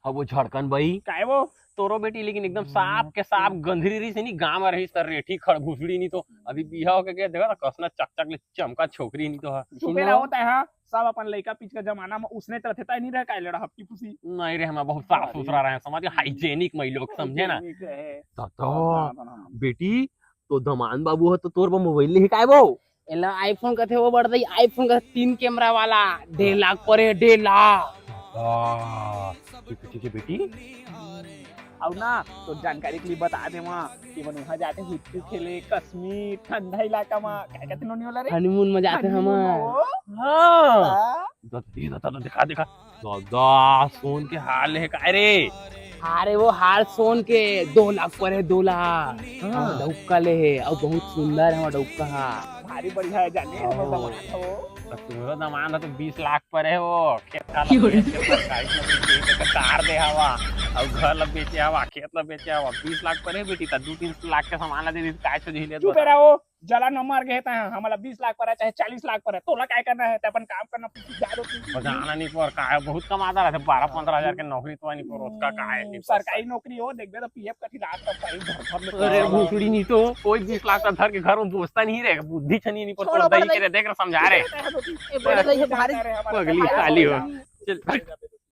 अब वो झड़कन भाई काय वो तोरो बेटी लेकिन एकदम साफ के साफ गंधरी रही से नहीं गांव में रही सर रेठी खड़भुसड़ी नहीं तो अभी बिहा होके गया देखा कसना चक ले चमका छोकरी नहीं तो चुपे रहो तय हा सब अपन लड़का पीछ के जमाना में उसने तरह था नहीं रह काय लड़ा हफ्ती पुसी नहीं रे हमें बहुत साफ सुथरा रहे समझ हाइजेनिक मई लोग समझे ना तो बेटी तो दमान बाबू हो तो तोर पर मोबाइल ले काय वो एला आईफोन का थे वो बढ़ गई आईफोन का 3 कैमरा वाला 1.5 लाख परे 1.5 लाख ठीक है बेटी अब ना तो जानकारी के लिए बता दे वहाँ कि मन वहाँ जाते हुट्टू खेले कश्मीर ठंडा इलाका में क्या कहते नोनी वाला रे हनीमून में जाते हम हाँ तो दिखा दिखा दादा सोन के हाल है काय रे अरे वो हार सोन के 2 लाख परे 2 लाख डौका ले है और बहुत सुंदर है डौका भारी बढ़िया है जाने हम दमान हो तुम्हारा दमान तो 20 लाख पर है वो खेत का कार दे हवा और घर ला बेचे हवा खेत ला बेचे हवा 20 लाख पर है बेटी ता 2-3 लाख के सामान ला दे दी काय से झिले चुप रहो जला न मार गए ता हमारा 20 लाख पर है चाहे 40 लाख पर है तोला काय करना है अपन काम करना जादो बजाना नहीं पर काय बहुत कमाता रहते 12-15 हजार के नौकरी तो नहीं पर उसका काय नहीं सरकारी नौकरी हो देख तो पीएफ का लाख का पाई घर में अरे भूसड़ी नहीं तो कोई 20 लाख का घर के घर में दोस्ता नहीं रहेगा बुद्धि छनी नहीं पर तो दही के देख रहे समझा रहे ए बड़े भारी अगली साली हो चल